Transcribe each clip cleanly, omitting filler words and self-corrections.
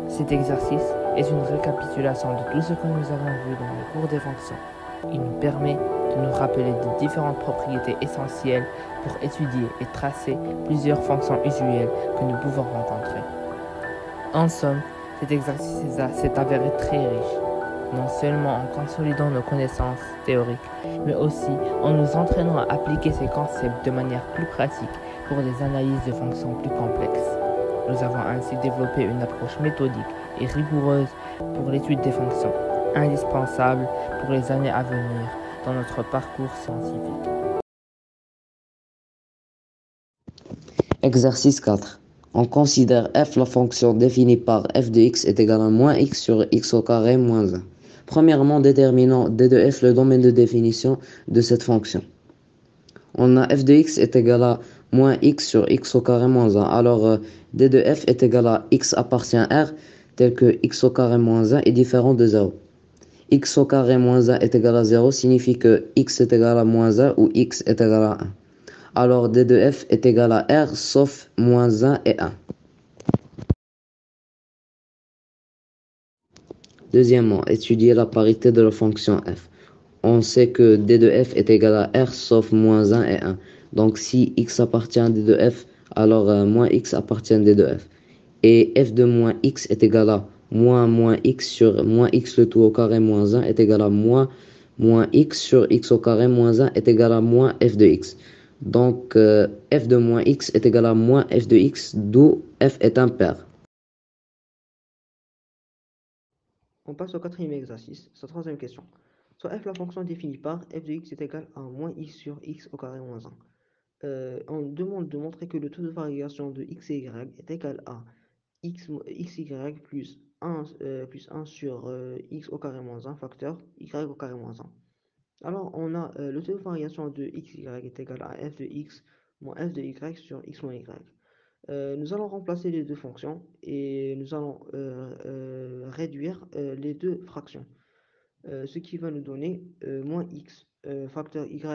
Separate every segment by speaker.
Speaker 1: Cet exercice est une récapitulation de tout ce que nous avons vu dans le cours des fonctions. Il nous permet de nous rappeler des différentes propriétés essentielles pour étudier et tracer plusieurs fonctions usuelles que nous pouvons rencontrer. En somme, cet exercice s'est avéré très riche, non seulement en consolidant nos connaissances théoriques, mais aussi en nous entraînant à appliquer ces concepts de manière plus pratique pour des analyses de fonctions plus complexes. Nous avons ainsi développé une approche méthodique et rigoureuse pour l'étude des fonctions, indispensable pour les années à venir dans notre parcours scientifique.
Speaker 2: Exercice 4. On considère f la fonction définie par f de x est égale à moins x sur x au carré moins 1. Premièrement, déterminons d de f le domaine de définition de cette fonction. On a f de x est égal à moins x sur x au carré moins 1. Alors, d de f est égal à x appartient à R, tel que x au carré moins 1 est différent de 0. X au carré moins 1 est égal à 0 signifie que x est égal à moins 1 ou x est égal à 1. Alors, d de f est égal à R sauf moins 1 et 1. Deuxièmement, étudier la parité de la fonction f. On sait que d de f est égal à R sauf moins 1 et 1. Donc, si x appartient à d de f, alors moins x appartient à d de f. Et f de moins x est égal à moins x sur moins x le tout au carré moins 1 est égal à moins x sur x au carré moins 1 est égal à moins f de x. Donc, f de moins x est égal à moins f de x, d'où f est impair.
Speaker 3: On passe au quatrième exercice, sa troisième question. Soit f la fonction définie par f de x est égal à moins x sur x au carré moins 1. On demande de montrer que le taux de variation de x et y est égal à xy plus 1 sur x au carré moins 1 facteur y au carré moins 1. Alors, on a le taux de variation de xy est égal à f de x moins f de y sur x moins y. Nous allons remplacer les deux fonctions et nous allons réduire les deux fractions. Ce qui va nous donner moins x facteur y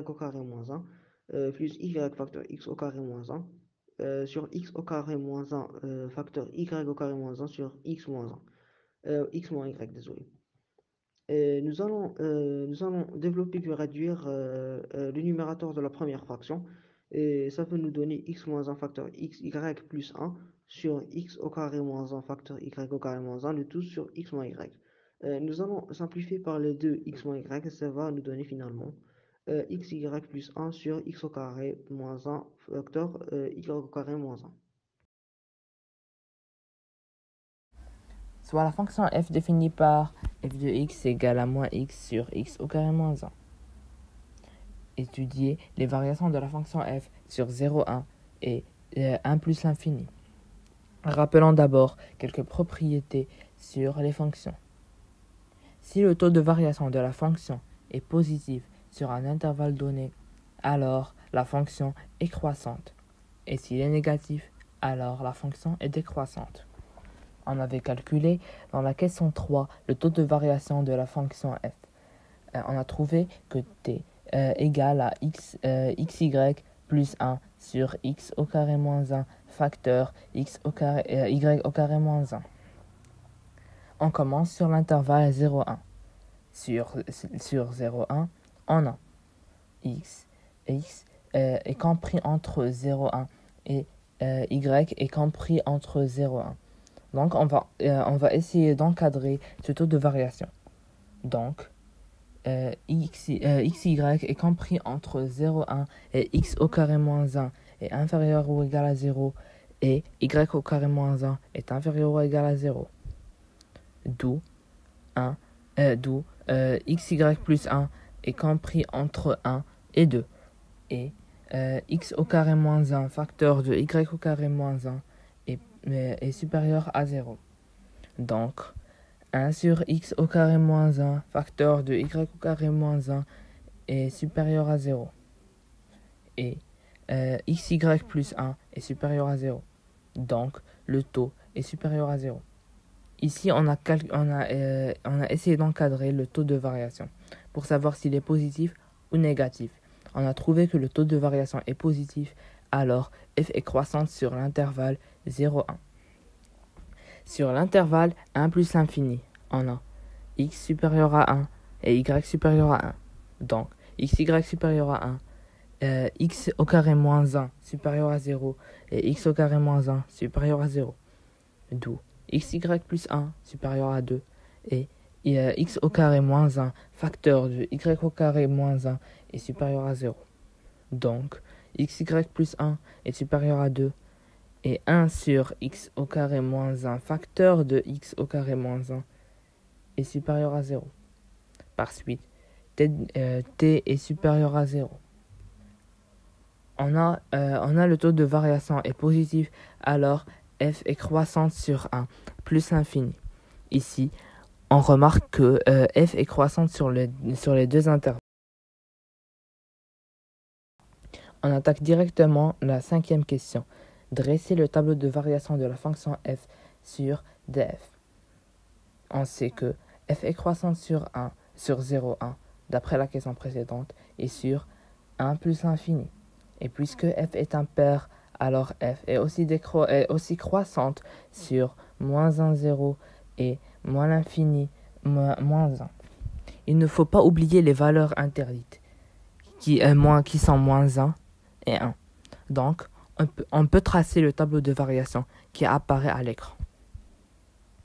Speaker 3: au carré moins 1 plus y facteur x au carré moins 1 sur x au carré moins 1 facteur y au carré moins 1 sur x moins 1. X moins y, désolé. Nous allons développer puis réduire le numérateur de la première fraction. Et ça peut nous donner x moins 1 facteur xy plus 1 sur x au carré moins 1 facteur y au carré moins 1, le tout sur x moins y. Nous allons simplifier par les deux x moins y, ça va nous donner finalement xy plus 1 sur x au carré moins 1 facteur y au carré moins 1.
Speaker 1: Soit la fonction f définie par f de x égale à moins x sur x au carré moins 1. Étudier les variations de la fonction f sur 0, 1 et 1 plus l'infini. Rappelons d'abord quelques propriétés sur les fonctions. Si le taux de variation de la fonction est positif sur un intervalle donné, alors la fonction est croissante. Et s'il est négatif, alors la fonction est décroissante. On avait calculé dans la question 3 le taux de variation de la fonction f. On a trouvé que t égale à xy plus 1 sur x au carré moins 1 facteur x au carré, y au carré moins 1. On commence sur l'intervalle 0,1. Sur 0,1, on a x est compris entre 0,1 et y est compris entre 0,1. Donc, on va essayer d'encadrer ce taux de variation. Donc, xy est compris entre 0,1 et x au carré moins 1 est inférieur ou égal à 0 et y au carré moins 1 est inférieur ou égal à 0. D'où xy plus 1 est compris entre 1 et 2. Et x au carré moins 1 facteur de y au carré moins 1 est supérieur à 0. Donc, 1 sur x au carré moins 1 facteur de y au carré moins 1 est supérieur à 0. Et xy plus 1 est supérieur à 0. Donc, le taux est supérieur à 0. Ici, on a essayé d'encadrer le taux de variation pour savoir s'il est positif ou négatif. On a trouvé que le taux de variation est positif, alors f est croissante sur l'intervalle 0,1. Sur l'intervalle 1 plus l'infini, on a x supérieur à 1 et y supérieur à 1. Donc, xy supérieur à 1, x au carré moins 1 supérieur à 0 et x au carré moins 1 supérieur à 0. D'où xy plus 1 supérieur à 2 et x au carré moins 1 facteur de y au carré moins 1 est supérieur à 0. Donc, xy plus 1 est supérieur à 2 et 1 sur x au carré moins 1 facteur de x au carré moins 1 est supérieur à 0. Par suite, t est supérieur à 0. On a le taux de variation est positif, alors f est croissante sur 1 plus l'infini. Ici, on remarque que f est croissante sur les deux intervalles. On attaque directement la 5e question. Dresser le tableau de variation de la fonction f sur df. On sait que f est croissante sur 0,1 d'après la question précédente et sur 1 plus l'infini. Et puisque f est impair, alors f est aussi croissante sur moins 1, 0 et moins l'infini, moins 1. Il ne faut pas oublier les valeurs interdites, qui sont moins 1 et 1. Donc, on peut tracer le tableau de variation qui apparaît à l'écran.